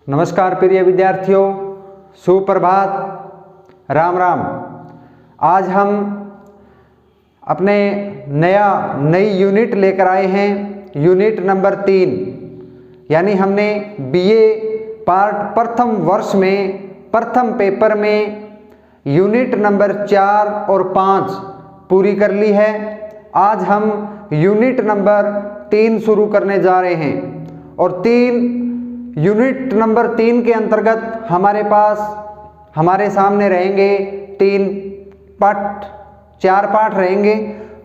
नमस्कार प्रिय विद्यार्थियों, सुप्रभात, राम राम। आज हम अपने नई यूनिट लेकर आए हैं, यूनिट नंबर 3। यानी हमने बीए पार्ट प्रथम वर्ष में प्रथम पेपर में यूनिट नंबर 4 और 5 पूरी कर ली है। आज हम यूनिट नंबर 3 शुरू करने जा रहे हैं और यूनिट नंबर 3 के अंतर्गत हमारे सामने रहेंगे 4 पाठ रहेंगे।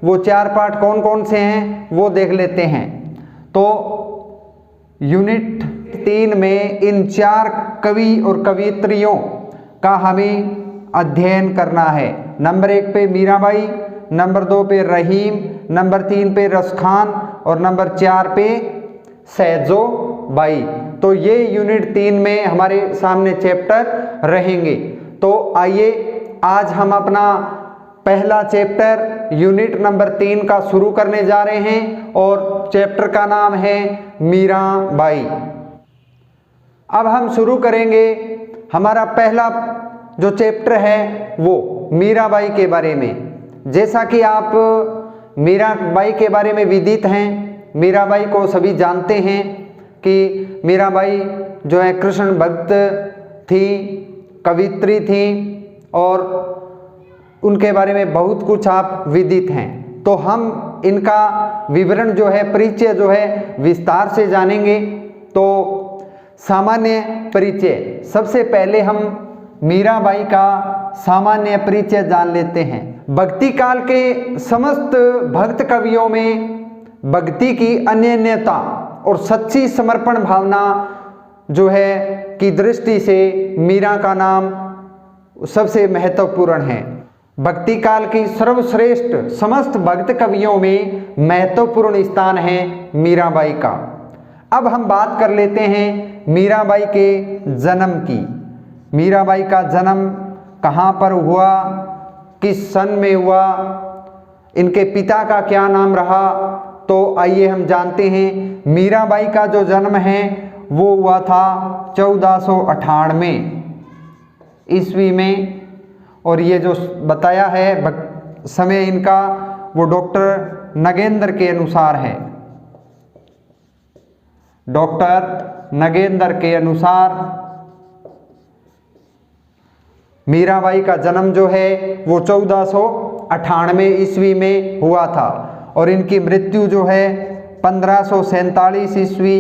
वो 4 पाठ कौन कौन से हैं वो देख लेते हैं। तो यूनिट 3 में इन 4 कवि और कवियत्रियों का हमें अध्ययन करना है। नंबर 1 पे मीराबाई, नंबर 2 पे रहीम, नंबर 3 पे रसखान और नंबर 4 पे सहजो बाई। तो ये यूनिट 3 में हमारे सामने चैप्टर रहेंगे। तो आइए आज हम अपना पहला चैप्टर यूनिट नंबर 3 का शुरू करने जा रहे हैं और चैप्टर का नाम है मीराबाई। अब हम शुरू करेंगे हमारा पहला जो चैप्टर है वो मीराबाई के बारे में। जैसा कि आप मीराबाई के बारे में विदित हैं, मीराबाई को सभी जानते हैं कि मीराबाई जो है कृष्ण भक्त थी, कवित्री थी और उनके बारे में बहुत कुछ आप विदित हैं। तो हम इनका विवरण जो है, परिचय जो है विस्तार से जानेंगे। तो सामान्य परिचय, सबसे पहले हम मीराबाई का सामान्य परिचय जान लेते हैं। भक्ति काल के समस्त भक्त कवियों में भक्ति की अनन्यता और सच्ची समर्पण भावना जो है की दृष्टि से मीरा का नाम सबसे महत्वपूर्ण है। भक्ति काल की सर्वश्रेष्ठ समस्त भक्त कवियों में महत्वपूर्ण स्थान है मीराबाई का। अब हम बात कर लेते हैं मीराबाई के जन्म की। मीराबाई का जन्म कहाँ पर हुआ, किस सन में हुआ, इनके पिता का क्या नाम रहा, तो आइए हम जानते हैं। मीराबाई का जो जन्म है वो हुआ था 1498 ईस्वी में और ये जो बताया है समय इनका वो डॉक्टर नगेंद्र के अनुसार है। डॉक्टर नगेंद्र के अनुसार मीराबाई का जन्म जो है वो 1498 ईस्वी में हुआ था और इनकी मृत्यु जो है 1547 ईस्वी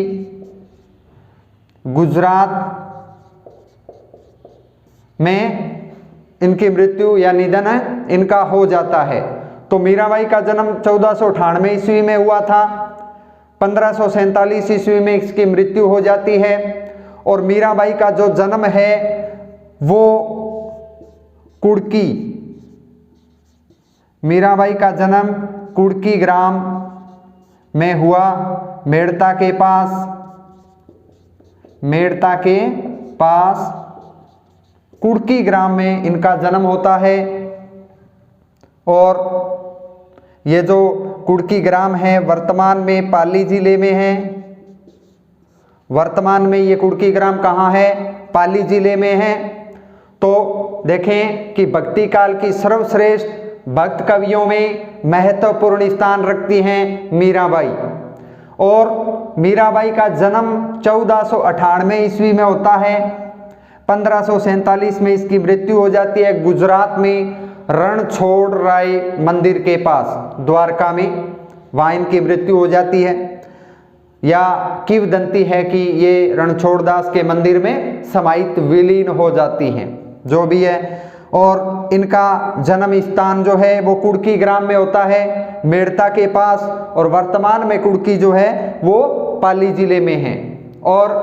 गुजरात में इनकी मृत्यु या निधन इनका हो जाता है। तो मीराबाई का जन्म 1498 ईस्वी में हुआ था, 1547 ईस्वी में इसकी मृत्यु हो जाती है। और मीराबाई का जो जन्म है वो कुड़की, मीराबाई का जन्म कुड़की ग्राम में हुआ, मेड़ता के पास कुड़की ग्राम में इनका जन्म होता है। और ये जो कुड़की ग्राम है वर्तमान में पाली जिले में है। वर्तमान में ये कुड़की ग्राम कहाँ है, पाली जिले में है। तो देखें कि भक्ति काल की सर्वश्रेष्ठ भक्त कवियों में महत्वपूर्ण स्थान रखती हैं मीराबाई। और मीराबाई का जन्म 1498 ईस्वी में होता है, 1547 में इसकी मृत्यु हो जाती है गुजरात में रणछोड़ राय मंदिर के पास, द्वारका में, वहाँ इनकी मृत्यु हो जाती है। या किंवदंती है कि ये रणछोड़दास के मंदिर में समाहित विलीन हो जाती हैं, जो भी है। और इनका जन्म स्थान जो है वो कुड़की ग्राम में होता है, मेड़ता के पास। और वर्तमान में कुड़की जो है वो पाली जिले में है। और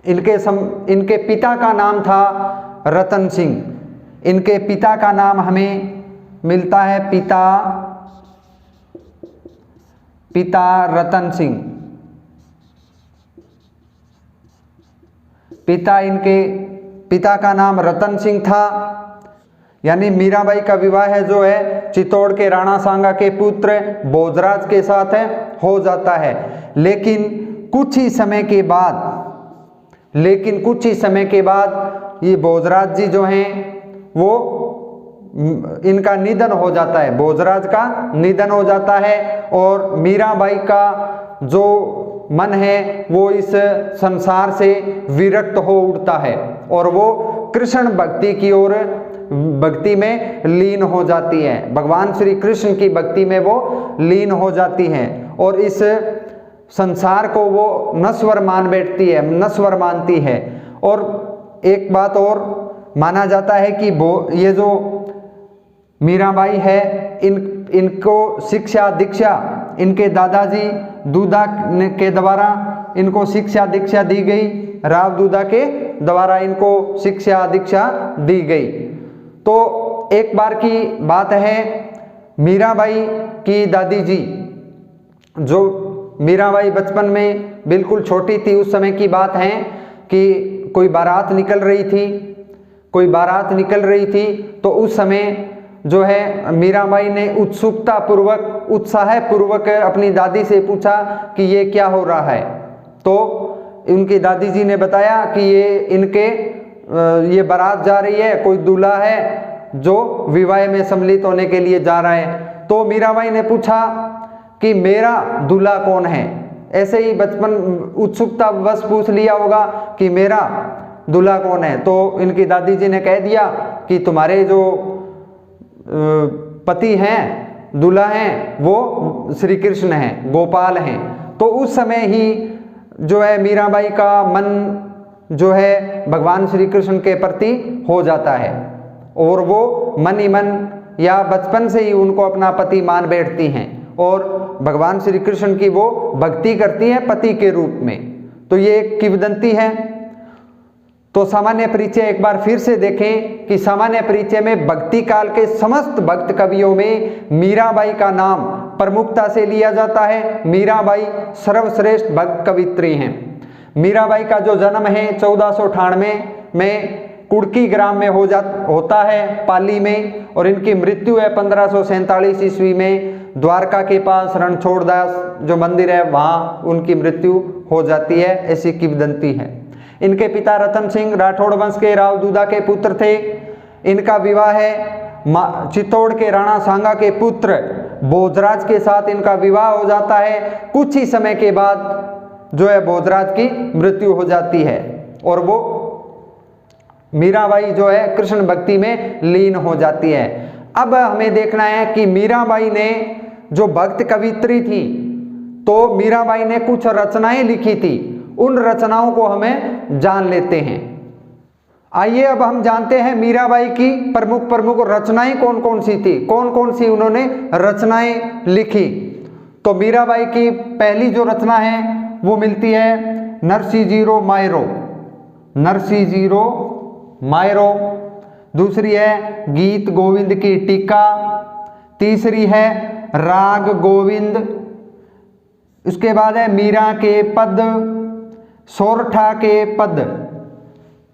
इनके पिता का नाम था रतन सिंह। इनके पिता का नाम हमें मिलता है पिता रतन सिंह। इनके पिता का नाम रतन सिंह था। यानी मीराबाई का विवाह जो है चित्तौड़ के राणा सांगा के पुत्र भोजराज के साथ हो जाता है। लेकिन कुछ ही समय के बाद लेकिन कुछ ही समय के बाद ये भोजराज जी जो हैं वो इनका निधन हो जाता है, भोजराज का निधन हो जाता है और मीराबाई का जो मन है वो इस संसार से विरक्त हो उठता है और वो कृष्ण भक्ति की ओर भक्ति में लीन हो जाती है, भगवान श्री कृष्ण की भक्ति में वो लीन हो जाती है और इस संसार को वो नश्वर मान बैठती है, नश्वर मानती है। और एक बात और माना जाता है कि ये जो मीराबाई है इनको शिक्षा दीक्षा इनके दादाजी दूधा के द्वारा इनको शिक्षा दीक्षा दी गई, राव दूधा के द्वारा इनको शिक्षा दीक्षा दी गई। तो एक बार की बात है, मीराबाई की दादी जी, जो मीराबाई बचपन में बिल्कुल छोटी थी उस समय की बात है कि कोई बारात निकल रही थी तो उस समय जो है मीराबाई ने उत्सुकता पूर्वक उत्साह पूर्वक अपनी दादी से पूछा कि ये क्या हो रहा है। तो उनकी दादी जी ने बताया कि ये बारात जा रही है, कोई दूल्हा है जो विवाह में सम्मिलित होने के लिए जा रहा है। तो मीराबाई ने पूछा कि मेरा दूल्हा कौन है, ऐसे ही बचपन उत्सुकता बस पूछ लिया होगा कि मेरा दूल्हा कौन है। तो इनकी दादी जी ने कह दिया कि तुम्हारे जो पति हैं, दूल्हा हैं, वो श्री कृष्ण हैं, गोपाल हैं। तो उस समय ही जो है मीराबाई का मन जो है भगवान श्री कृष्ण के प्रति हो जाता है और वो मन ही मन या बचपन से ही उनको अपना पति मान बैठती हैं और भगवान श्री कृष्ण की वो भक्ति करती हैं पति के रूप में। तो ये एक किंवदंती है। तो सामान्य परिचय एक बार फिर से देखें कि सामान्य परिचय में भक्ति काल के समस्त भक्त कवियों में मीराबाई का नाम प्रमुखता से लिया जाता है। मीराबाई सर्वश्रेष्ठ भक्त कवित्री हैं। मीराबाई का जो जन्म है 1498 में कुड़की ग्राम में होता है पाली में और इनकी मृत्यु है 1547 ईस्वी में द्वारका के पास रणछोड़दास जो मंदिर है वहाँ उनकी मृत्यु हो जाती है, ऐसी किंवदंती है। इनके पिता रतन सिंह राठौड़ वंश के राव दूधा के पुत्र थे। इनका विवाह है चित्तौड़ के राणा सांगा के पुत्र भोजराज के साथ इनका विवाह हो जाता है। कुछ ही समय के बाद जो है भोजराज की मृत्यु हो जाती है और वो मीराबाई जो है कृष्ण भक्ति में लीन हो जाती है। अब हमें देखना है कि मीराबाई ने जो भक्त कवित्री थी तो मीराबाई ने कुछ रचनाएं लिखी थी, उन रचनाओं को हमें जान लेते हैं। आइए अब हम जानते हैं मीराबाई की प्रमुख रचनाएं कौन कौन सी थी, कौन कौन सी उन्होंने रचनाएं लिखी। तो मीराबाई की पहली जो रचना है वो मिलती है नरसिंह जीरो मायरो। दूसरी है गीत गोविंद की टीका। तीसरी है राग गोविंद। उसके बाद है मीरा के पद, सोरठा के पद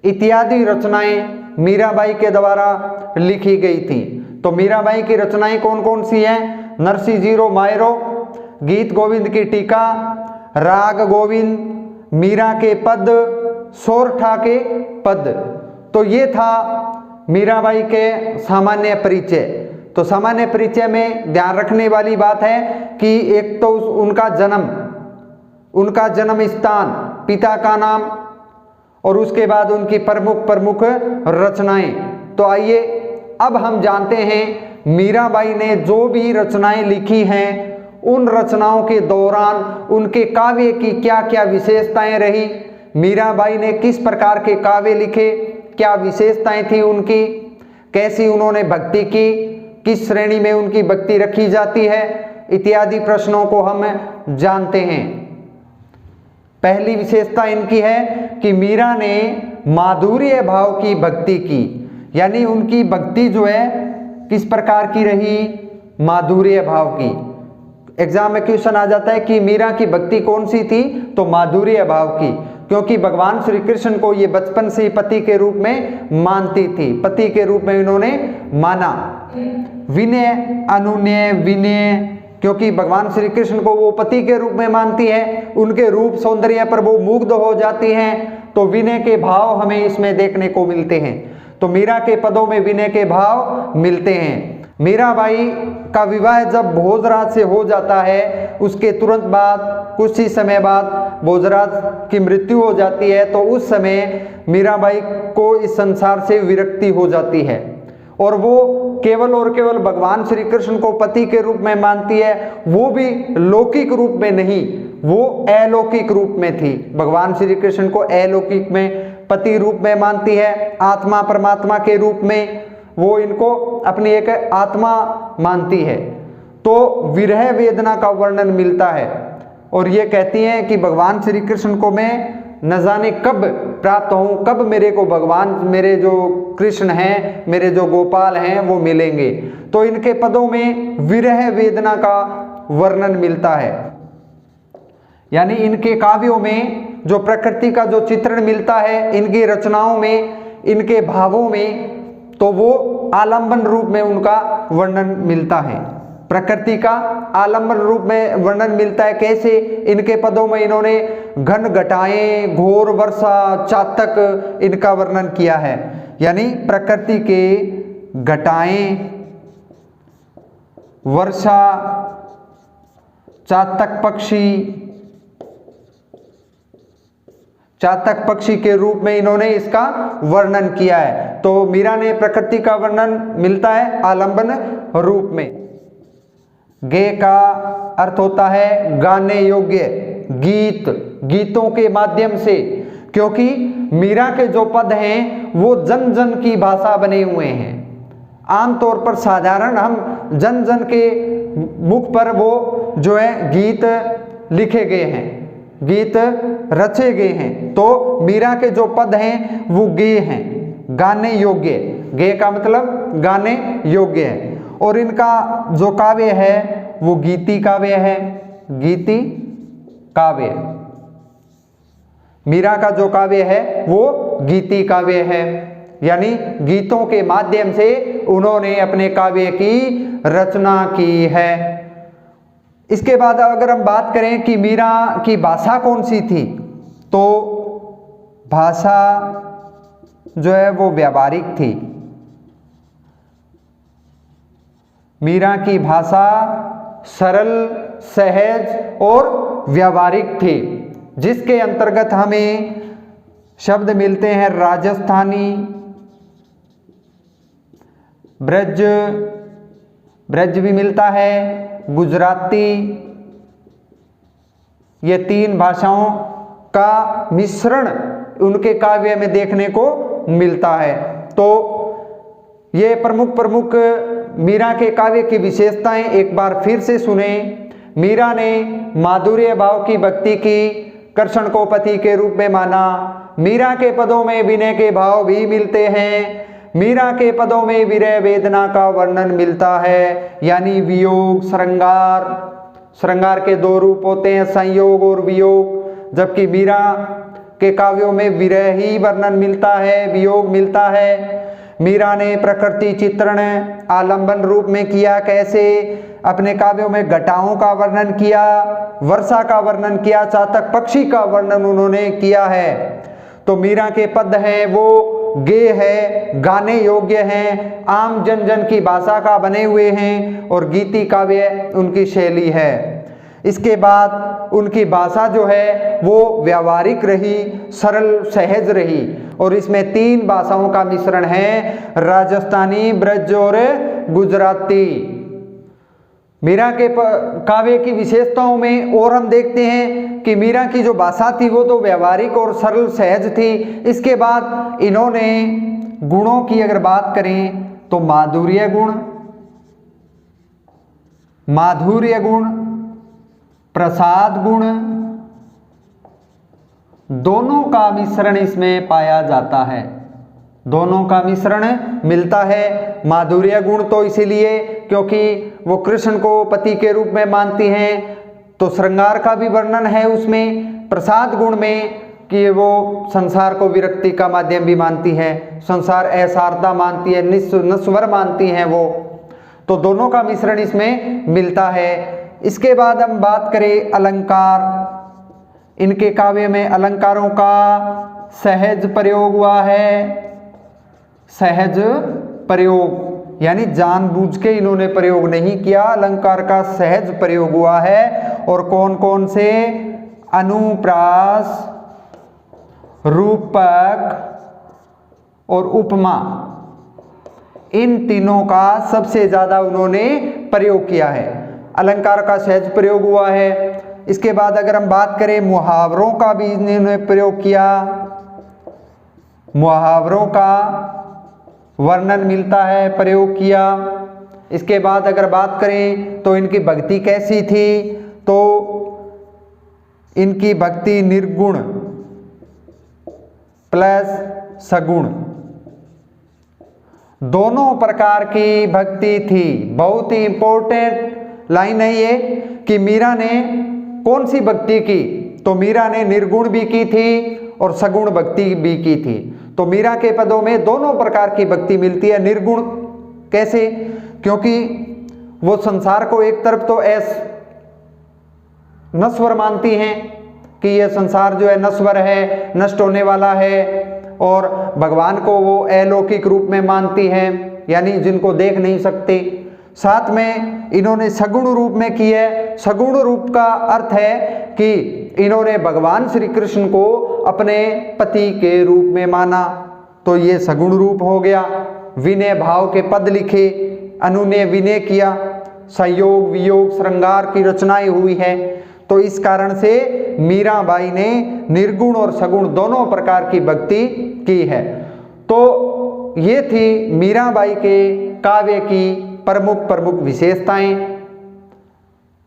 इत्यादि रचनाएं मीराबाई के द्वारा लिखी गई थी। तो मीराबाई की रचनाएं कौन कौन सी हैं? नरसिंह जीरो मायरो, गीत गोविंद की टीका, राग गोविंद, मीरा के पद, सोरठा के पद। तो ये था मीराबाई के सामान्य परिचय। तो सामान्य परिचय में ध्यान रखने वाली बात है कि एक तो उनका जन्म स्थान, पिता का नाम और उसके बाद उनकी प्रमुख रचनाएं। तो आइए अब हम जानते हैं मीराबाई ने जो भी रचनाएं लिखी हैं उन रचनाओं के दौरान उनके काव्य की क्या क्या विशेषताएं रही, मीराबाई ने किस प्रकार के काव्य लिखे, क्या विशेषताएं थी उनकी, कैसी उन्होंने भक्ति की, किस श्रेणी में उनकी भक्ति रखी जाती है, इत्यादि प्रश्नों को हम जानते हैं। पहली विशेषता इनकी है कि मीरा ने माधुर्य भाव की भक्ति की, यानी उनकी भक्ति जो है किस प्रकार की रही, माधुर्य भाव की। एग्जाम में क्वेश्चन आ जाता है कि मीरा की भक्ति कौन सी थी, तो माधुर्य भाव की, क्योंकि भगवान श्री कृष्ण को ये बचपन से पति के रूप में मानती थी, पति के रूप में इन्होंने माना। विनय अनुनय विनय, क्योंकि भगवान श्री कृष्ण को वो पति के रूप में मानती है, उनके रूप सौंदर्य पर वो मुग्ध हो जाती हैं। तो विनय के भाव हमें इसमें देखने को मिलते हैं। तो मीरा के पदों में विनय के भाव मिलते हैं। मीराबाई का विवाह जब भोजराज से हो जाता है, उसके तुरंत बाद कुछ ही समय बाद भोजराज की मृत्यु हो जाती है, तो उस समय मीराबाई को इस संसार से विरक्ति हो जाती है और वो केवल और केवल भगवान श्री कृष्ण को पति के रूप में मानती है, वो भी लौकिक रूप में नहीं, वो अलौकिक रूप में थी। भगवान श्री कृष्ण को अलौकिक में पति रूप में मानती है, आत्मा परमात्मा के रूप में वो इनको अपनी एक आत्मा मानती है। तो विरह वेदना का वर्णन मिलता है और ये कहती हैं कि भगवान श्री कृष्ण को मैं न जाने कब प्राप्त हूँ, कब मेरे को भगवान, मेरे जो कृष्ण हैं, मेरे जो गोपाल हैं वो मिलेंगे। तो इनके पदों में विरह वेदना का वर्णन मिलता है, यानी इनके काव्यों में जो प्रकृति का जो चित्रण मिलता है, इनकी रचनाओं में, इनके भावों में, तो वो आलंबन रूप में उनका वर्णन मिलता है। प्रकृति का आलंबन रूप में वर्णन मिलता है। कैसे? इनके पदों में इन्होंने घन घटाएं, घोर वर्षा, चातक इनका वर्णन किया है, यानी प्रकृति के घटाएं, वर्षा, चातक पक्षी के रूप में इन्होंने इसका वर्णन किया है। तो मीरा ने प्रकृति का वर्णन मिलता है आलंबन रूप में। गे का अर्थ होता है गाने योग्य, गीत, गीतों के माध्यम से, क्योंकि मीरा के जो पद हैं वो जन जन की भाषा बने हुए हैं। आमतौर पर साधारण हम जन जन के मुख पर वो जो है गीत लिखे गए हैं, गीत रचे गए हैं। तो मीरा के जो पद हैं वो गेय हैं, गाने योग्य। गेय का मतलब गाने योग्य है। और इनका जो काव्य है वो गीति काव्य है, गीति काव्य। मीरा का जो काव्य है वो गीति काव्य है, यानी गीतों के माध्यम से उन्होंने अपने काव्य की रचना की है। इसके बाद अगर हम बात करें कि मीरा की भाषा कौन सी थी, तो भाषा जो है वो व्यावहारिक थी। मीरा की भाषा सरल, सहज और व्यावहारिक थी, जिसके अंतर्गत हमें शब्द मिलते हैं राजस्थानी, ब्रज, ब्रज भी मिलता है, गुजराती। ये तीन भाषाओं का मिश्रण उनके काव्य में देखने को मिलता है। तो ये प्रमुख प्रमुख मीरा के काव्य की विशेषताएं एक बार फिर से सुने। मीरा ने माधुर्य भाव की भक्ति की, कृष्ण को पति के रूप में माना। मीरा के पदों में विनय के भाव भी मिलते हैं। मीरा के पदों में विरह वेदना का वर्णन मिलता है, यानी वियोग, श्रृंगार। श्रृंगार के दो रूप होते हैं, संयोग और वियोग, जबकि मीरा के काव्यों में विरह ही वर्णन मिलता है, वियोग मिलता है। मीरा ने प्रकृति चित्रण आलंबन रूप में किया। कैसे? अपने काव्यों में घटाओं का वर्णन किया, वर्षा का वर्णन किया, चातक पक्षी का वर्णन उन्होंने किया है। तो मीरा के पद हैं वो गेय है, गाने योग्य हैं, आम जन जन की भाषा का बने हुए हैं और गीति काव्य उनकी शैली है। इसके बाद उनकी भाषा जो है वो व्यावहारिक रही, सरल, सहज रही। और इसमें तीन भाषाओं का मिश्रण है, राजस्थानी, ब्रज और गुजराती। मीरा के काव्य की विशेषताओं में और हम देखते हैं कि मीरा की जो भाषा थी वो तो व्यावहारिक और सरल, सहज थी। इसके बाद इन्होंने गुणों की अगर बात करें तो माधुर्य गुण, प्रसाद गुण, दोनों का मिश्रण इसमें पाया जाता है, दोनों का मिश्रण मिलता है। माधुर्य गुण तो इसीलिए क्योंकि वो कृष्ण को पति के रूप में मानती हैं, तो श्रृंगार का भी वर्णन है उसमें। प्रसाद गुण में कि वो संसार को विरक्ति का माध्यम भी मानती है, संसार असारता मानती है, नश्वर मानती हैं वो। तो दोनों का मिश्रण इसमें मिलता है। इसके बाद हम बात करें अलंकार। इनके काव्य में अलंकारों का सहज प्रयोग हुआ है, सहज प्रयोग यानी जानबूझ के इन्होंने प्रयोग नहीं किया, अलंकार का सहज प्रयोग हुआ है। और कौन कौन से? अनुप्रास, रूपक और उपमा, इन तीनों का सबसे ज्यादा उन्होंने प्रयोग किया है, अलंकार का सहज प्रयोग हुआ है। इसके बाद अगर हम बात करें मुहावरों का भी इन्होंने प्रयोग किया, मुहावरों का वर्णन मिलता है, प्रयोग किया। इसके बाद अगर बात करें तो इनकी भक्ति कैसी थी, तो इनकी भक्ति निर्गुण प्लस सगुण दोनों प्रकार की भक्ति थी। बहुत ही इंपॉर्टेंट लाइन है ये कि मीरा ने कौन सी भक्ति की, तो मीरा ने निर्गुण भी की थी और सगुण भक्ति भी की थी। तो मीरा के पदों में दोनों प्रकार की भक्ति मिलती है। निर्गुण कैसे? क्योंकि वो संसार को एक तरफ तो नश्वर मानती हैं कि यह संसार जो है नश्वर है, नष्ट होने वाला है, और भगवान को वो अलौकिक रूप में मानती हैं, यानी जिनको देख नहीं सकते। साथ में इन्होंने सगुण रूप में की है। सगुण रूप का अर्थ है कि इन्होंने भगवान श्री कृष्ण को अपने पति के रूप में माना, तो ये सगुण रूप हो गया। विनय भाव के पद लिखे, अनुनय विनय किया, संयोग वियोग श्रृंगार की रचनाएं हुई है। तो इस कारण से मीराबाई ने निर्गुण और सगुण दोनों प्रकार की भक्ति की है। तो ये थी मीराबाई के काव्य की प्रमुख विशेषताएं।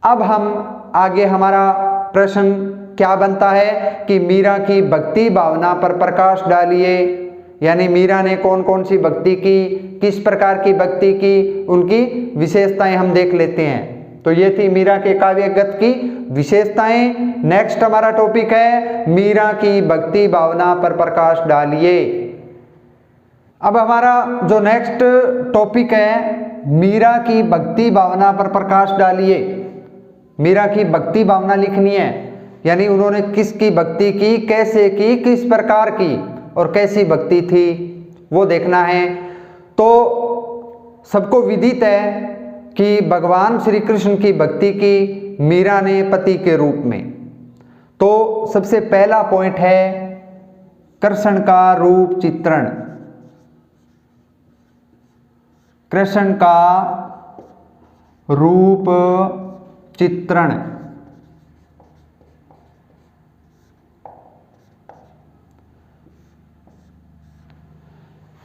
अब हम आगे हमारा प्रश्न क्या बनता है कि मीरा की भक्ति भावना पर प्रकाश डालिए, यानी मीरा ने कौन कौन सी भक्ति की, किस प्रकार की भक्ति की, उनकी विशेषताएं हम देख लेते हैं। तो ये थी मीरा के काव्यगत की विशेषताएं। नेक्स्ट हमारा टॉपिक है मीरा की भक्ति भावना पर प्रकाश डालिए। अब हमारा जो नेक्स्ट टॉपिक है मीरा की भक्ति भावना पर प्रकाश डालिए। मीरा की भक्ति भावना लिखनी है, यानी उन्होंने किसकी भक्ति की, कैसे की, किस प्रकार की और कैसी भक्ति थी, वो देखना है। तो सबको विदित है कि भगवान श्री कृष्ण की भक्ति की मीरा ने पति के रूप में। तो सबसे पहला पॉइंट है कृष्ण का रूप चित्रण। कृष्ण का रूप चित्रण।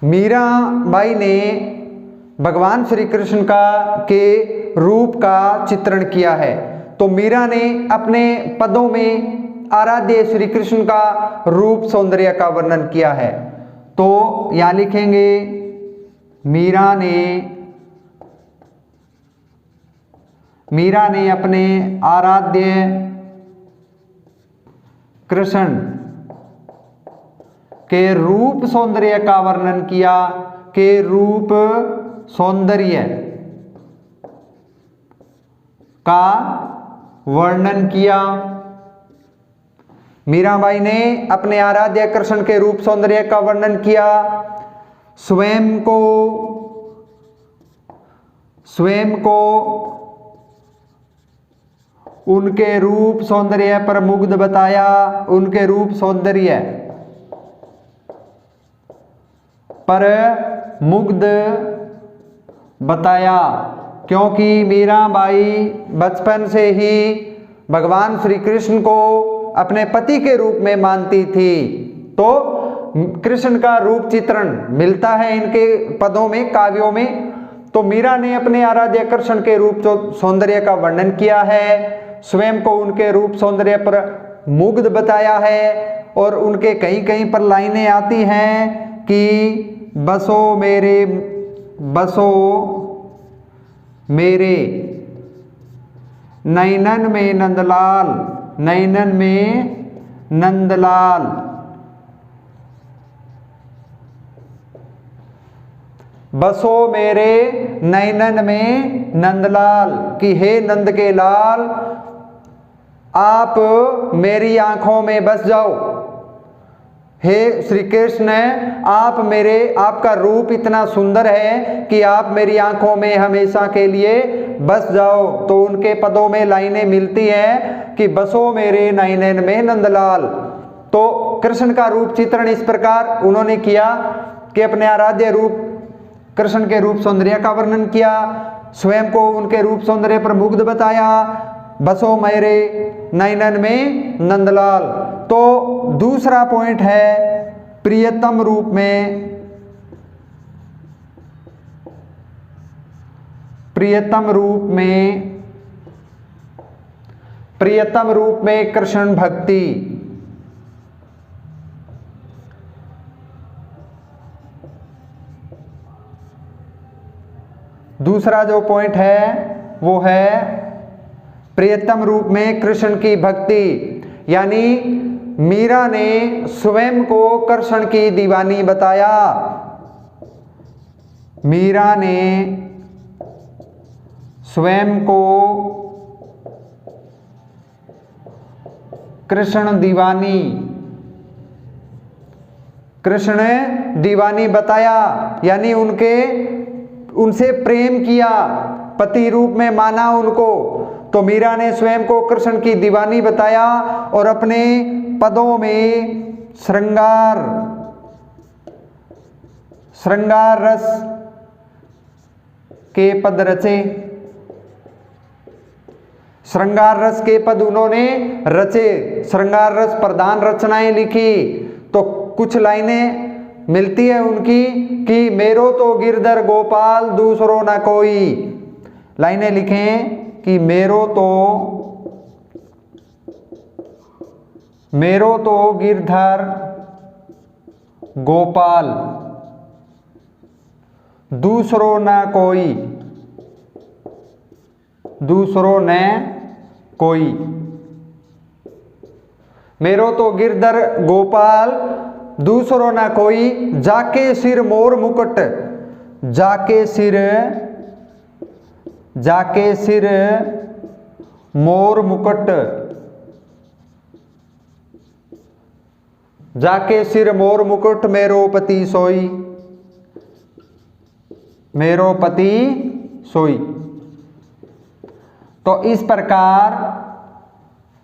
मीराबाई ने भगवान श्री कृष्ण के रूप का चित्रण किया है। तो मीरा ने अपने पदों में आराध्य श्री कृष्ण का रूप सौंदर्य का वर्णन किया है। तो यहां लिखेंगे मीरा ने अपने आराध्य कृष्ण के रूप सौंदर्य का वर्णन किया, के रूप सौंदर्य का वर्णन किया। मीराबाई ने अपने आराध्य कृष्ण के रूप सौंदर्य का वर्णन किया। स्वयं को उनके रूप सौंदर्य पर मुग्ध बताया, उनके रूप सौंदर्य पर मुग्ध बताया, क्योंकि मीराबाई बचपन से ही भगवान श्री कृष्ण को अपने पति के रूप में मानती थी। तो कृष्ण का रूप चित्रण मिलता है इनके पदों में, काव्यों में। तो मीरा ने अपने आराध्य कृष्ण के रूप सौंदर्य का वर्णन किया है, स्वयं को उनके रूप सौंदर्य पर मुग्ध बताया है, और उनके कहीं कहीं पर लाइनें आती हैं कि बसो मेरे नैनन में नंदलाल, नैनन में नंदलाल। बसो मेरे नैनन में नंदलाल, कि हे नंद के लाल आप मेरी आंखों में बस जाओ। हे श्री कृष्ण, आपका रूप इतना सुंदर है कि आप मेरी आंखों में हमेशा के लिए बस जाओ। तो उनके पदों में लाइनें मिलती हैं कि बसो मेरे नैनन में नंदलाल। तो कृष्ण का रूप चित्रण इस प्रकार उन्होंने किया कि अपने आराध्य रूप कृष्ण के रूप सौंदर्य का वर्णन किया, स्वयं को उनके रूप सौंदर्य पर मुग्ध बताया, बसो मेरे नैनन में नंदलाल। तो दूसरा पॉइंट है प्रियतम रूप में, प्रियतम रूप में कृष्ण भक्ति। दूसरा जो पॉइंट है वो है प्रियतम रूप में कृष्ण की भक्ति, यानी मीरा ने स्वयं को कृष्ण की दीवानी बताया। मीरा ने स्वयं को कृष्ण दीवानी बताया, यानी उनसे प्रेम किया, पति रूप में माना उनको। तो मीरा ने स्वयं को कृष्ण की दीवानी बताया और अपने पदों में श्रृंगार रस के पद रचे। श्रृंगार रस के पद उन्होंने रचे, श्रृंगार रस प्रधान रचनाएं लिखी। तो कुछ लाइनें मिलती है उनकी कि मेरो तो गिरधर गोपाल दूसरो ना कोई। लाइनें लिखें कि मेरो तो गिरधर गोपाल दूसरो न कोई। मेरो तो गिरधर गोपाल दूसरो न कोई, जाके सिर मोर मुकुट, जाके सिर मोर मुकुट, जाके सिर मोर मुकुट मेरो पति सोई, मेरो पति सोई। तो इस प्रकार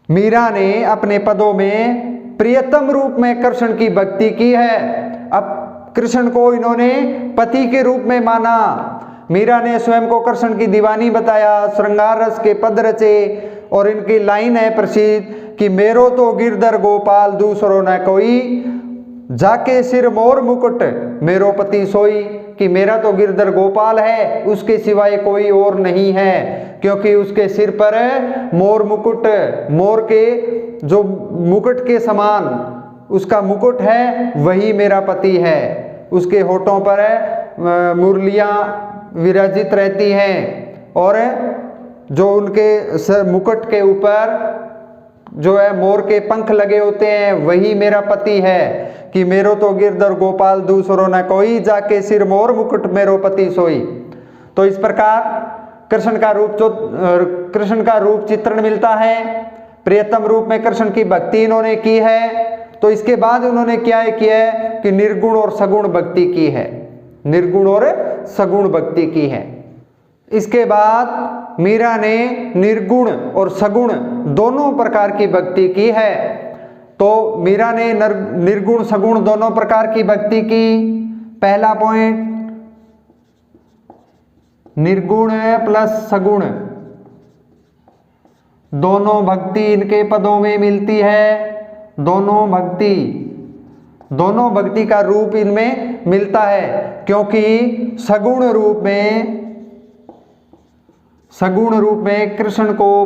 मीरा ने अपने पदों में प्रियतम रूप में कृष्ण की भक्ति की है। अब कृष्ण को इन्होंने पति के रूप में माना। मीरा ने स्वयं को कृष्ण की दीवानी बताया, श्रृंगार रस के पद रचे और इनकी लाइन है प्रसिद्ध कि मेरो तो गिरधर गोपाल दूसरो न कोई, जाके सिर मोर मुकुट मेरो पति सोई। कि मेरा तो गिरधर गोपाल है, उसके सिवाय कोई और नहीं है, क्योंकि उसके सिर पर मोर मुकुट, मोर के जो मुकुट के समान उसका मुकुट है, वही मेरा पति है। उसके होठों पर मुरलियां विराजित रहती हैं और जो उनके मुकुट के ऊपर जो है मोर के पंख लगे होते हैं, वही मेरा पति है। कि मेरो तो गिरधर गोपाल दूसरो न कोई, जाके सिर मोर मुकुट मेरो पति सोई। तो इस प्रकार कृष्ण का रूप चित्रण मिलता है। प्रियतम रूप में कृष्ण की भक्ति इन्होंने की है। तो इसके बाद उन्होंने क्या किया है कि निर्गुण और सगुण भक्ति की है, निर्गुण और सगुण भक्ति की है। इसके बाद मीरा ने निर्गुण और सगुण दोनों प्रकार की भक्ति की है। तो मीरा ने निर्गुण सगुण दोनों प्रकार की भक्ति की। पहला पॉइंट, निर्गुण प्लस सगुण दोनों भक्ति इनके पदों में मिलती है। दोनों भक्ति का रूप इनमें मिलता है, क्योंकि सगुण रूप में कृष्ण को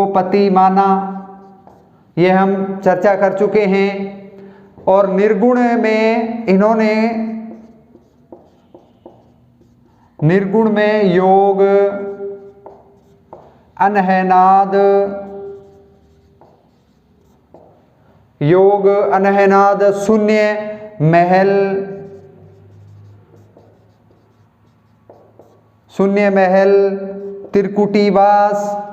पति माना, यह हम चर्चा कर चुके हैं। और निर्गुण में योग, अनहनाद, शून्य महल, त्रिकुटीवास,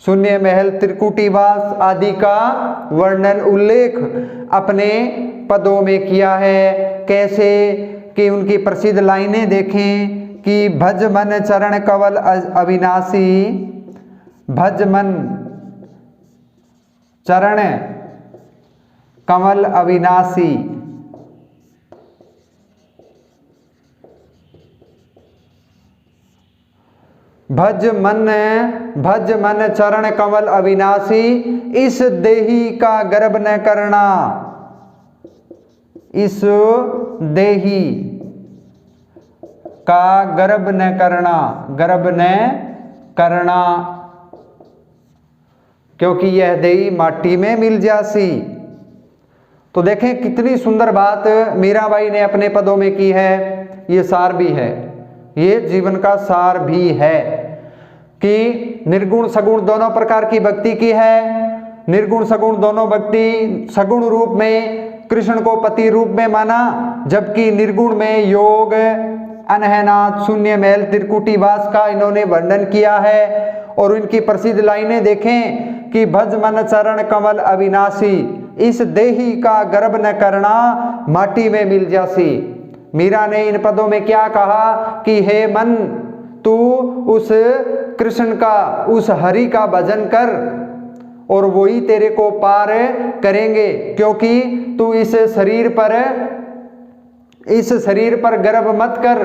शून्य महल, त्रिकुटीवास आदि का वर्णन उल्लेख अपने पदों में किया है। कैसे कि उनकी प्रसिद्ध लाइनें देखें कि भज मन चरण कमल अविनाशी, भज मन चरण कमल अविनाशी, भज मन चरण कमल अविनाशी, इस देही का गर्व न करना, इस देही का गर्व न करना, गर्व न करना, क्योंकि यह देही माटी में मिल जासी। तो देखें कितनी सुंदर बात मीराबाई ने अपने पदों में की है। ये सार भी है, ये जीवन का सार भी है कि निर्गुण सगुण दोनों प्रकार की भक्ति की है। निर्गुण सगुण दोनों भक्ति, सगुण रूप में कृष्ण को पति रूप में माना, जबकि निर्गुण में योग, अनहनाथ, शून्य महल, त्रिकुटीवास का इन्होंने वर्णन किया है। और इनकी प्रसिद्ध लाइनें देखें कि भज मन चरण कमल अविनाशी, इस देही का गर्व न करना, माटी में मिल जासी। मीरा ने इन पदों में क्या कहा कि हे मन, तू उस कृष्ण का, उस हरि का भजन कर और वही तेरे को पार करेंगे, क्योंकि तू इस शरीर पर गर्व मत कर,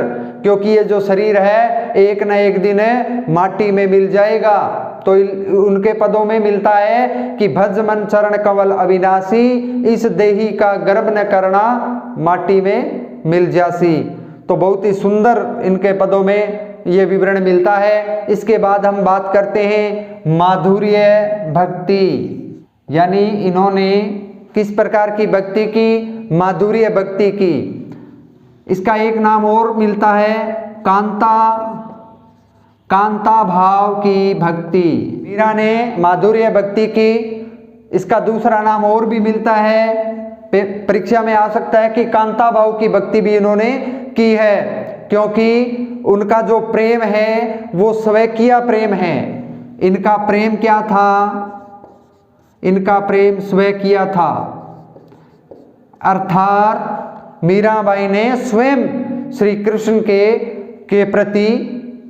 क्योंकि ये जो शरीर है एक न एक दिन माटी में मिल जाएगा। तो उनके पदों में मिलता है कि भज मन चरण कमल अविनाशी, इस देही का गर्व न करना, माटी में मिल जासी। तो बहुत ही सुंदर इनके पदों में ये विवरण मिलता है। इसके बाद हम बात करते हैं माधुर्य भक्ति, यानी इन्होंने किस प्रकार की भक्ति की, माधुर्य भक्ति की। इसका एक नाम और मिलता है कांता भाव की भक्ति। मीरा ने माधुर्य भक्ति की, इसका दूसरा नाम और भी मिलता है, परीक्षा में आ सकता है कि कांता भाव की भक्ति भी इन्होंने की है, क्योंकि उनका जो प्रेम है वो स्वेकीय प्रेम है। इनका प्रेम क्या था? इनका प्रेम स्वेकीय था, अर्थात मीराबाई ने स्वयं श्री कृष्ण के प्रति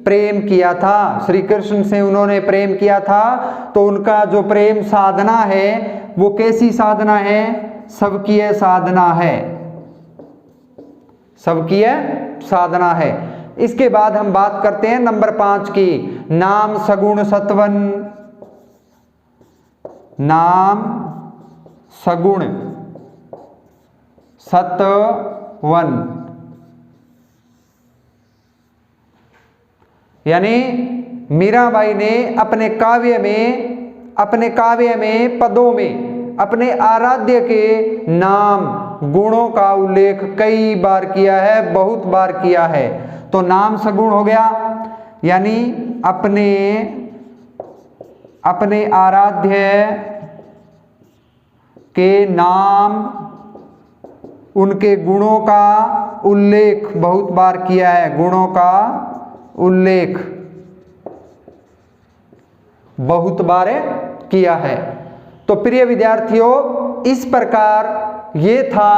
प्रेम किया था, श्री कृष्ण से उन्होंने प्रेम किया था। तो उनका जो प्रेम साधना है वो कैसी साधना है? सबकीय साधना है, सबकीय साधना है। इसके बाद हम बात करते हैं नंबर 5 की, नाम सगुण सत्वन। नाम सगुण सत्वन, यानी मीराबाई ने अपने काव्य में पदों में अपने आराध्य के नाम गुणों का उल्लेख कई बार किया है, बहुत बार किया है। तो नाम सगुण हो गया, यानी अपने आराध्य के नाम, उनके गुणों का उल्लेख बहुत बार किया है, गुणों का उल्लेख बहुत बार किया है। तो प्रिय विद्यार्थियों, इस प्रकार ये था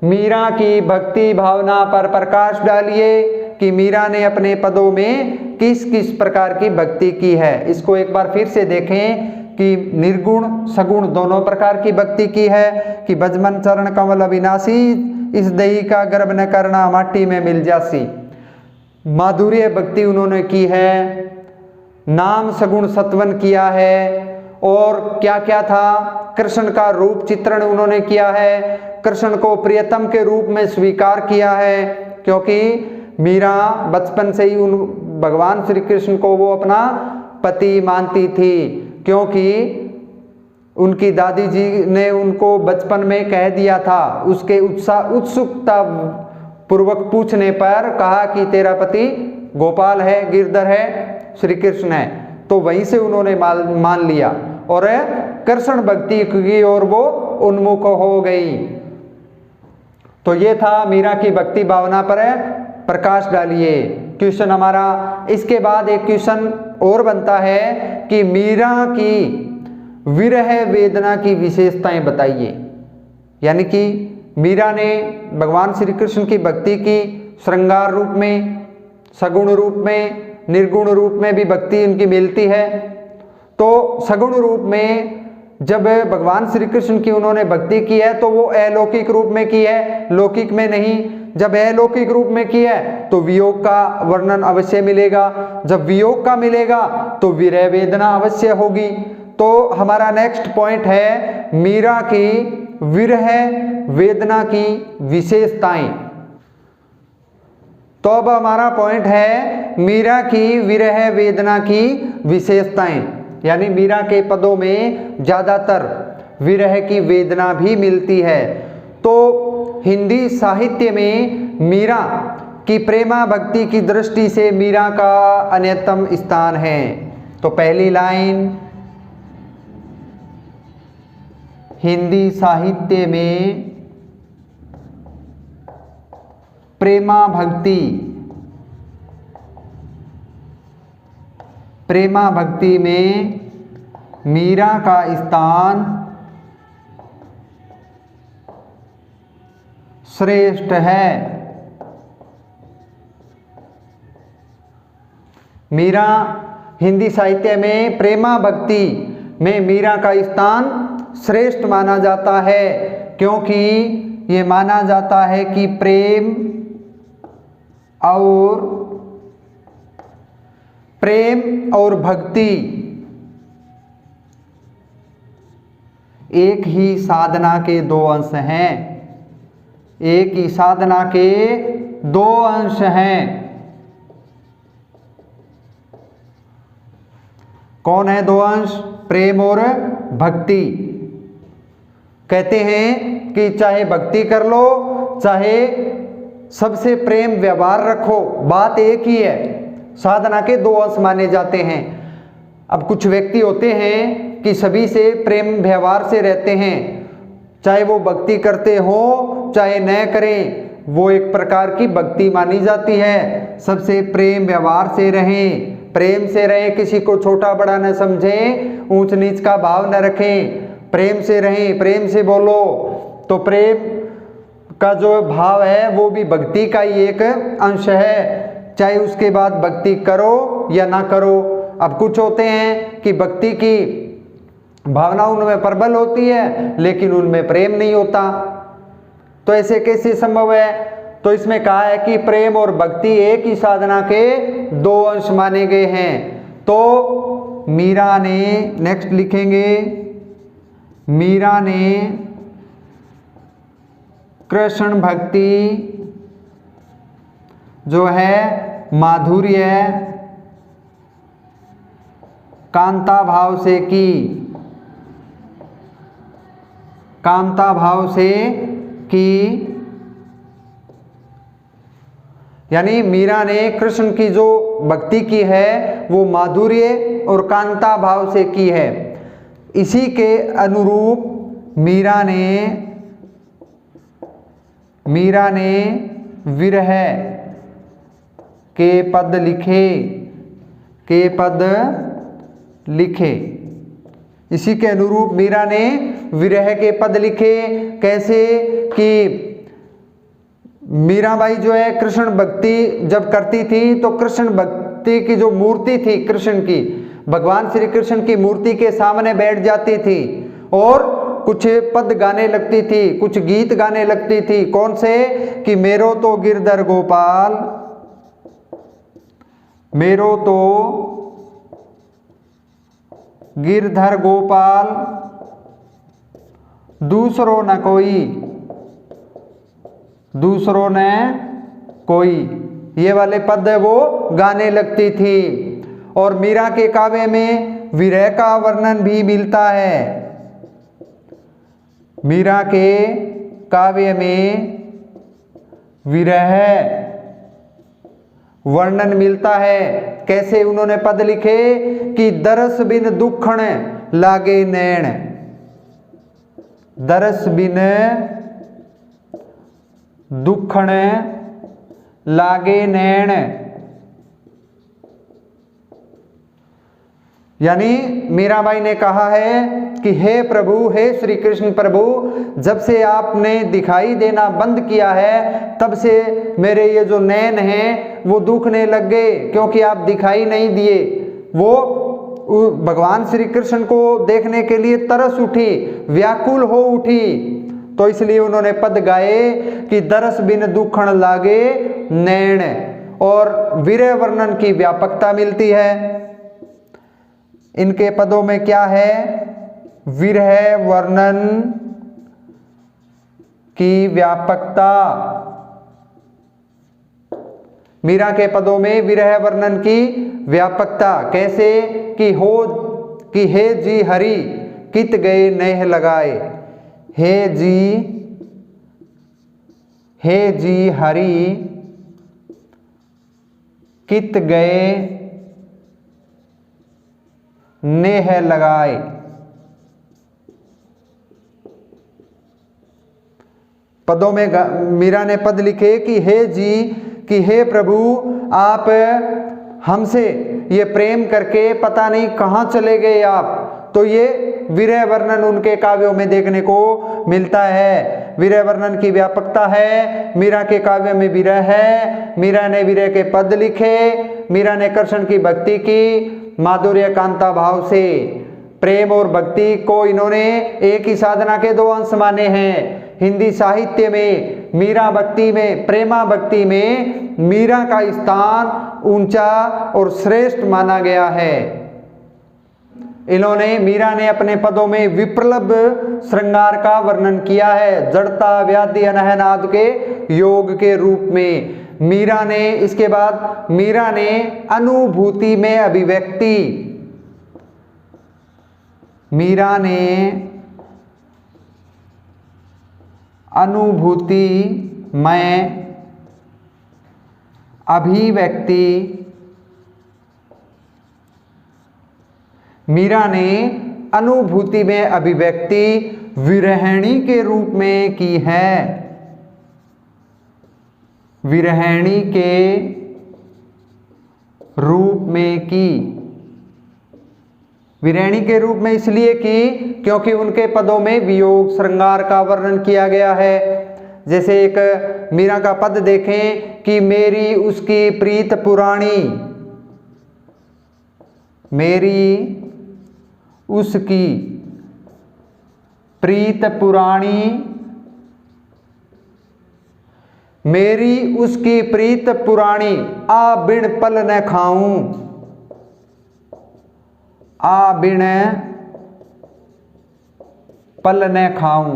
मीरा की भक्ति भावना पर प्रकाश डालिए कि मीरा ने अपने पदों में किस किस प्रकार की भक्ति की है। इसको एक बार फिर से देखें कि निर्गुण सगुण दोनों प्रकार की भक्ति की है कि भजमन चरण कमल अविनाशी, इस देही का गर्व न करना, माटी में मिल जासी। माधुर्य भक्ति उन्होंने की है, नाम सगुण सत्वन किया है, और क्या क्या था? कृष्ण का रूप चित्रण उन्होंने किया है, कृष्ण को प्रियतम के रूप में स्वीकार किया है, क्योंकि मीरा बचपन से ही उन भगवान श्री कृष्ण को वो अपना पति मानती थी, क्योंकि उनकी दादी जी ने उनको बचपन में कह दिया था, उसके उत्सुकता पूर्वक पूछने पर कहा कि तेरा पति गोपाल है, गिरधर है, श्री कृष्ण है। तो वहीं से उन्होंने मान लिया और कृष्ण भक्ति की ओर वो उन्मुख हो गई। तो ये था मीरा की भक्ति भावना पर प्रकाश डालिए क्वेश्चन हमारा। इसके बाद एक क्वेश्चन और बनता है कि मीरा की विरह वेदना की विशेषताएं बताइए। यानी कि मीरा ने भगवान श्री कृष्ण की भक्ति की, श्रृंगार रूप में, सगुण रूप में, निर्गुण रूप में भी भक्ति उनकी मिलती है। तो सगुण रूप में जब भगवान श्री कृष्ण की उन्होंने भक्ति की है तो वो अलौकिक रूप में की है, लौकिक में नहीं। जब अलौकिक रूप में की है तो वियोग का वर्णन अवश्य मिलेगा, जब वियोग का मिलेगा तो विरह वेदना अवश्य होगी। तो हमारा नेक्स्ट पॉइंट है मीरा की विरह वेदना की विशेषताएं। तो अब हमारा पॉइंट है मीरा की विरह वेदना की विशेषताएं, यानी मीरा के पदों में ज्यादातर विरह की वेदना भी मिलती है। तो हिंदी साहित्य में मीरा की प्रेमा भक्ति की दृष्टि से मीरा का अन्यतम स्थान है। तो पहली लाइन, हिंदी साहित्य में प्रेमा भक्ति में मीरा का स्थान श्रेष्ठ है। मीरा हिंदी साहित्य में प्रेमा भक्ति में मीरा का स्थान श्रेष्ठ माना जाता है, क्योंकि ये माना जाता है कि प्रेम और भक्ति एक ही साधना के दो अंश हैं, एक ही साधना के दो अंश हैं। कौन है दो अंश? प्रेम और भक्ति। कहते हैं कि चाहे भक्ति कर लो, चाहे सबसे प्रेम व्यवहार रखो, बात एक ही है, साधना के दो अंश माने जाते हैं। अब कुछ व्यक्ति होते हैं कि सभी से प्रेम व्यवहार से रहते हैं, चाहे वो भक्ति करते हो चाहे न करें, वो एक प्रकार की भक्ति मानी जाती है। सबसे प्रेम व्यवहार से रहें, प्रेम से रहें, किसी को छोटा बड़ा न समझें, ऊंच नीच का भाव न रखें, प्रेम से रहें, प्रेम से बोलो। तो प्रेम का जो भाव है वो भी भक्ति का ही एक अंश है, चाहे उसके बाद भक्ति करो या ना करो। अब कुछ होते हैं कि भक्ति की भावना उनमें प्रबल होती है लेकिन उनमें प्रेम नहीं होता, तो ऐसे कैसे संभव है? तो इसमें कहा है कि प्रेम और भक्ति एक ही साधना के दो अंश माने गए हैं। तो मीरा ने, नेक्स्ट लिखेंगे, मीरा ने कृष्ण भक्ति जो है माधुर्य कांता भाव से की, कांता भाव से की। यानी मीरा ने कृष्ण की जो भक्ति की है वो माधुर्य और कांता भाव से की है। इसी के अनुरूप मीरा ने विरह के पद लिखे, इसी के अनुरूप मीरा ने विरह के पद लिखे। कैसे कि मीराबाई जो है कृष्ण भक्ति जब करती थी तो कृष्ण भक्ति की जो मूर्ति थी कृष्ण की, भगवान श्री कृष्ण की मूर्ति के सामने बैठ जाती थी और कुछ पद गाने लगती थी, कुछ गीत गाने लगती थी। कौन से? कि मेरो तो गिरधर गोपाल, मेरो तो गिरधर गोपाल दूसरो न कोई, दूसरो न कोई, ये वाले पद वो गाने लगती थी। और मीरा के काव्य में विरह का वर्णन भी मिलता है, मीरा के काव्य में विरह वर्णन मिलता है। कैसे उन्होंने पद लिखे कि दरस बिन दुखण लागे नैण, दरस बिन दुखण लागे नैण। यानी मीराबाई ने कहा है कि हे प्रभु, हे श्री कृष्ण प्रभु, जब से आपने दिखाई देना बंद किया है तब से मेरे ये जो नैन हैं वो दुखने लग गए, क्योंकि आप दिखाई नहीं दिए। वो भगवान श्री कृष्ण को देखने के लिए तरस उठी, व्याकुल हो उठी। तो इसलिए उन्होंने पद गाए कि दरस बिन दुखण लागे नैन, और विरह वर्णन की व्यापकता मिलती है। इनके पदों में क्या है? विरह वर्णन की व्यापकता। मीरा के पदों में विरह वर्णन की व्यापकता कैसे? कि हे जी हरि कित गए नेह लगाए, हे जी हरि कित गए नेह लगाए। पदों में मीरा ने पद लिखे कि हे जी, कि हे प्रभु, आप हमसे ये प्रेम करके पता नहीं कहाँ चले गए आप। तो ये विरह वर्णन उनके काव्यों में देखने को मिलता है। विरह वर्णन की व्यापकता है। मीरा के काव्य में विरह है, मीरा ने विरह के पद लिखे, मीरा ने कृष्ण की भक्ति की माधुर्य कांता भाव से। प्रेम और भक्ति को इन्होंने एक ही साधना के दो अंश माने हैं। हिंदी साहित्य में मीरा भक्ति में, प्रेमा भक्ति में मीरा का स्थान ऊंचा और श्रेष्ठ माना गया है। मीरा ने अपने पदों में विप्लव श्रृंगार का वर्णन किया है, जड़ता व्याधि अनहनाद के योग के रूप में। मीरा ने इसके बाद मीरा ने अनुभूति में अभिव्यक्ति, मीरा ने अनुभूति में अभिव्यक्ति, मीरा ने अनुभूति में अभिव्यक्ति विरहिणी के रूप में की है। विरहिणी के रूप में की। विरहिणी के रूप में इसलिए की क्योंकि उनके पदों में वियोग श्रृंगार का वर्णन किया गया है। जैसे एक मीरा का पद देखें कि मेरी उसकी प्रीत पुरानी, मेरी उसकी प्रीत पुरानी, मेरी उसकी प्रीत पुरानी, आ बिन पल न खाऊं, आ बिन पल न खाऊं।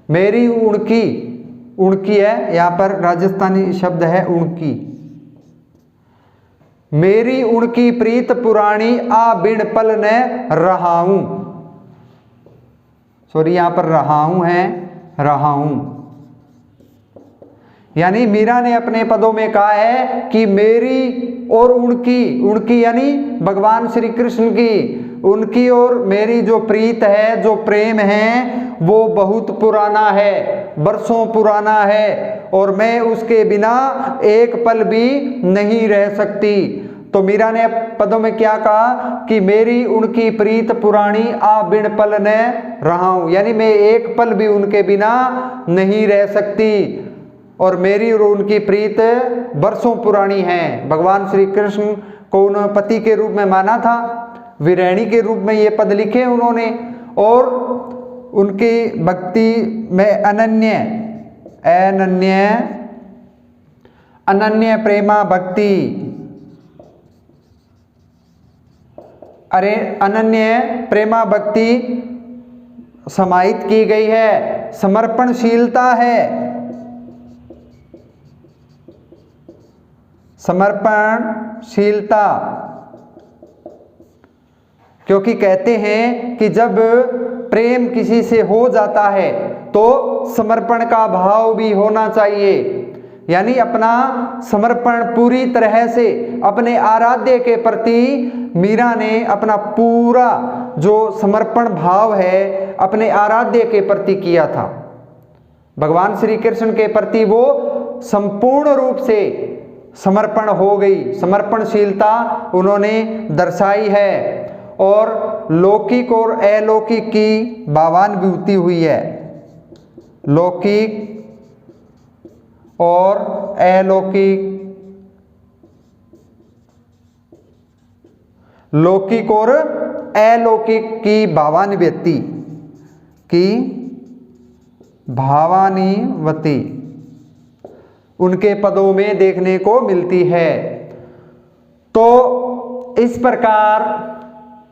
मेरी उनकी, उनकी है यहां पर राजस्थानी शब्द है उनकी। मेरी उनकी प्रीत पुरानी, आ बिन पल न रहाऊं, सॉरी यहां पर रहाऊं है, रहाऊं। यानी मीरा ने अपने पदों में कहा है कि मेरी और उनकी, उनकी यानी भगवान श्री कृष्ण की, उनकी और मेरी जो प्रीत है, जो प्रेम है, वो बहुत पुराना है, बरसों पुराना है, और मैं उसके बिना एक पल भी नहीं रह सकती। तो मीरा ने पदों में क्या कहा कि मेरी उनकी प्रीत पुरानी, आ बिन पल न रहाऊं, यानी मैं एक पल भी उनके बिना नहीं रह सकती। और मेरी और उनकी प्रीत बरसों पुरानी है। भगवान श्री कृष्ण को उन्होंने पति के रूप में माना था, विरहिणी के रूप में ये पद लिखे उन्होंने। और उनकी भक्ति में अनन्य, अनन्य, अनन्य प्रेमा भक्ति, अरे अनन्य प्रेमा भक्ति समाहित की गई है। समर्पणशीलता है, समर्पणशीलता, क्योंकि कहते हैं कि जब प्रेम किसी से हो जाता है तो समर्पण का भाव भी होना चाहिए। यानी अपना समर्पण पूरी तरह से अपने आराध्य के प्रति मीरा ने अपना पूरा जो समर्पण भाव है अपने आराध्य के प्रति किया था। भगवान श्री कृष्ण के प्रति वो संपूर्ण रूप से समर्पण हो गई, समर्पणशीलता उन्होंने दर्शाई है। और लौकिक और अलौकिक की भावानुभूति हुई है, लौकिक और अलौकिक, लौकिक और अलौकिक की भावानुभूति उनके पदों में देखने को मिलती है। तो इस प्रकार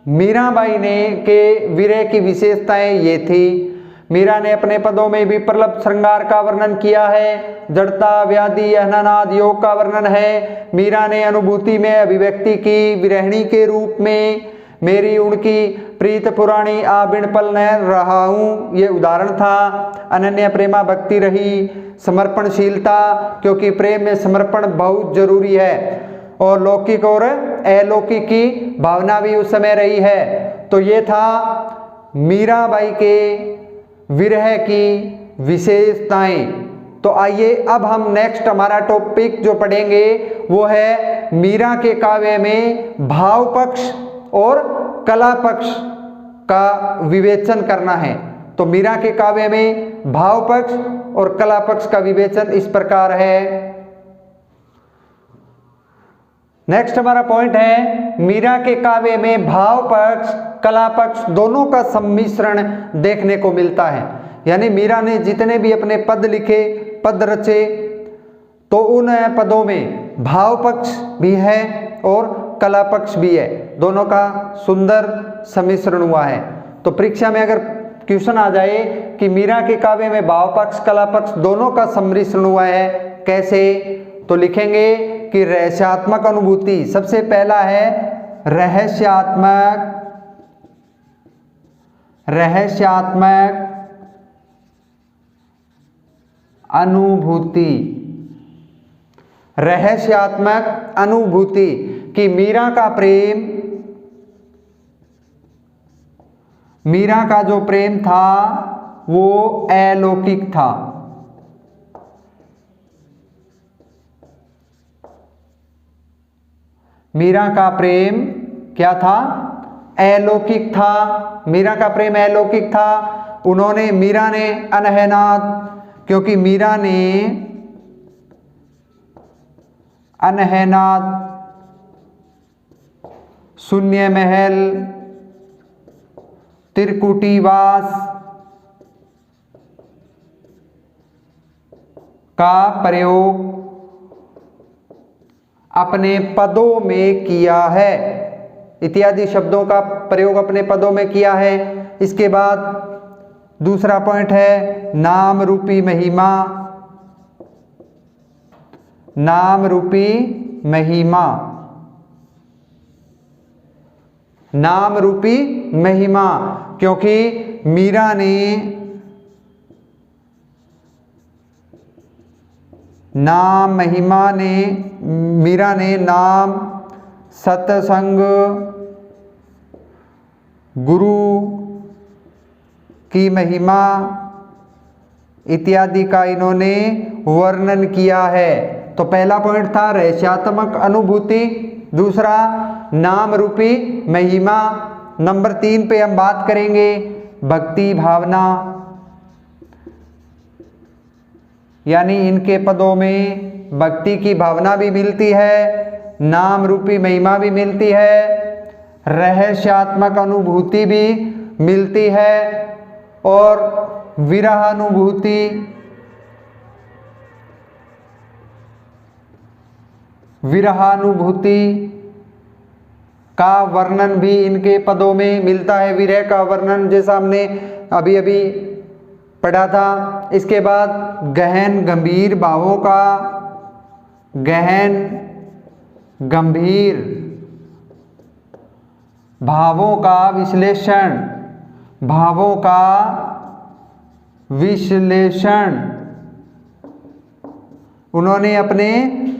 मीराबाई ने के विरह की विशेषताएं ये थी। मीरा ने अपने पदों में भी प्रलब्ध श्रृंगार का वर्णन किया है, जड़ता, व्याधि, अहनानाद, योग का वर्णन है। मीरा ने अनुभूति में अभिव्यक्ति की विरहिणी के रूप में, मेरी उनकी प्रीत पुरानी आबिन पल न रहा हूँ, ये उदाहरण था। अनन्य प्रेमा भक्ति रही, समर्पणशीलता, क्योंकि प्रेम में समर्पण बहुत जरूरी है। और लौकिक और अलौकिक की भावना भी उस समय रही है। तो ये था मीराबाई के विरह की विशेषताएं। तो आइए अब हम नेक्स्ट हमारा टॉपिक जो पढ़ेंगे वो है मीरा के काव्य में भाव पक्ष और कला पक्ष का विवेचन करना है। तो मीरा के काव्य में भाव पक्ष और कला पक्ष का विवेचन इस प्रकार है। नेक्स्ट हमारा पॉइंट है मीरा के काव्य में भाव पक्ष, कला पक्ष दोनों का सम्मिश्रण देखने को मिलता है। यानी मीरा ने जितने भी अपने पद लिखे, पद रचे, तो उन पदों में भाव पक्ष भी है और कला पक्ष भी है, दोनों का सुंदर सम्मिश्रण हुआ है। तो परीक्षा में अगर क्वेश्चन आ जाए कि मीरा के काव्य में भाव पक्ष, कला पक्ष दोनों का सम्मिश्रण हुआ है, कैसे, तो लिखेंगे कि रहस्यात्मक अनुभूति, सबसे पहला है रहस्यात्मक अनुभूति, रहस्यात्मक अनुभूति कि मीरा का प्रेम, मीरा का जो प्रेम था वो अलौकिक था। मीरा का प्रेम क्या था? अलौकिक था। मीरा का प्रेम अलौकिक था। मीरा ने अनहनाद, क्योंकि मीरा ने अनहनाद, शून्य महल, त्रिकुटीवास का प्रयोग अपने पदों में किया है, इत्यादि शब्दों का प्रयोग अपने पदों में किया है। इसके बाद दूसरा पॉइंट है नाम रूपी महिमा, नाम रूपी महिमा, नाम रूपी महिमा, क्योंकि मीरा ने नाम महिमा ने, मीरा ने नाम, सत्संग, गुरु की महिमा इत्यादि का इन्होंने वर्णन किया है। तो पहला पॉइंट था रहस्यात्मक अनुभूति, दूसरा नाम रूपी महिमा। नंबर 3 पे हम बात करेंगे भक्ति भावना, यानी इनके पदों में भक्ति की भावना भी मिलती है, नाम रूपी महिमा भी मिलती है, रहस्यात्मक अनुभूति भी मिलती है और विरहानुभूति, विरहानुभूति का वर्णन भी इनके पदों में मिलता है। विरह का वर्णन जैसा हमने अभी अभी पढ़ा था। इसके बाद गहन गंभीर भावों का, गहन गंभीर भावों का विश्लेषण, भावों का विश्लेषण उन्होंने अपने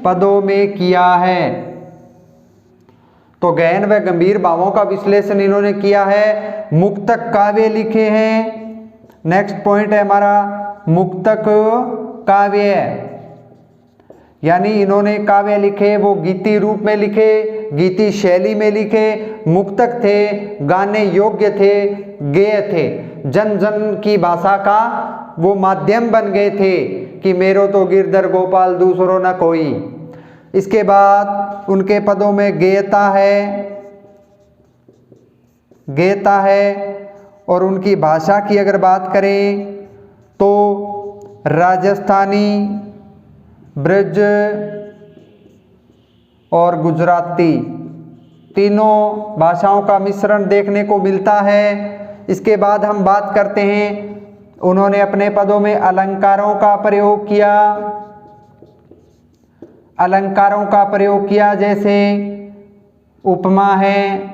पदों में किया है। तो गहन व गंभीर भावों का विश्लेषण इन्होंने किया है। मुक्तक काव्य लिखे हैं। नेक्स्ट पॉइंट है हमारा मुक्तक काव्य, यानी इन्होंने काव्य लिखे वो गीति रूप में लिखे, गीति शैली में लिखे, मुक्तक थे, गाने योग्य थे, गेय थे, जन जन की भाषा का वो माध्यम बन गए थे कि मेरो तो गिरधर गोपाल दूसरो न कोई। इसके बाद उनके पदों में गेयता है। और उनकी भाषा की अगर बात करें तो राजस्थानी, ब्रज और गुजराती तीनों भाषाओं का मिश्रण देखने को मिलता है। इसके बाद हम बात करते हैं, उन्होंने अपने पदों में अलंकारों का प्रयोग किया। अलंकारों का प्रयोग किया जैसे उपमा है,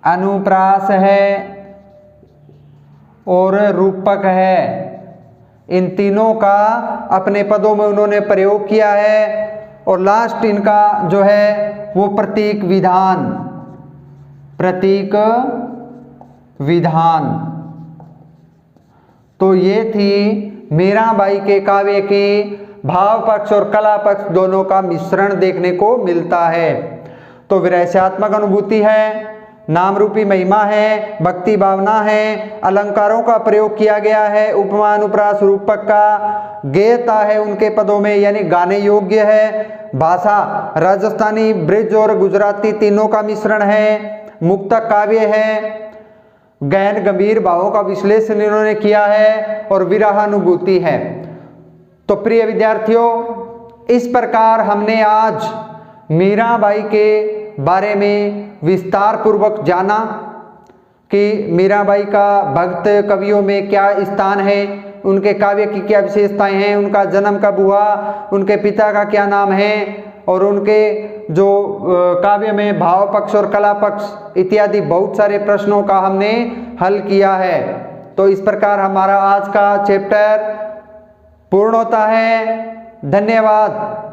अनुप्रास है और रूपक है। इन तीनों का अपने पदों में उन्होंने प्रयोग किया है। और लास्ट इनका जो है वो प्रतीक विधान। तो ये थी मीराबाई के काव्य के भाव पक्ष और कला पक्ष दोनों का मिश्रण देखने को मिलता है। तो विरहस्यात्मक अनुभूति है, नाम रूपी महिमा है, भक्ति भावना है, अलंकारों का प्रयोग किया गया है, उपमा अनुप्रास रूपक का, गेयता है उनके पदों में यानी गाने योग्य है, भाषा राजस्थानी, ब्रिज और गुजराती तीनों का मिश्रण है, मुक्तक काव्य है, गहन गंभीर भावों का विश्लेषण इन्होंने किया है और विरहानुभूति है। तो प्रिय विद्यार्थियों, इस प्रकार हमने आज मीराबाई के बारे में विस्तार पूर्वक जाना कि मीराबाई का भक्त कवियों में क्या स्थान है, उनके काव्य की क्या विशेषताएं हैं, उनका जन्म कब हुआ, उनके पिता का क्या नाम है और उनके जो काव्य में भाव पक्ष और कला पक्ष इत्यादि बहुत सारे प्रश्नों का हमने हल किया है। तो इस प्रकार हमारा आज का चैप्टर पूर्ण होता है। धन्यवाद।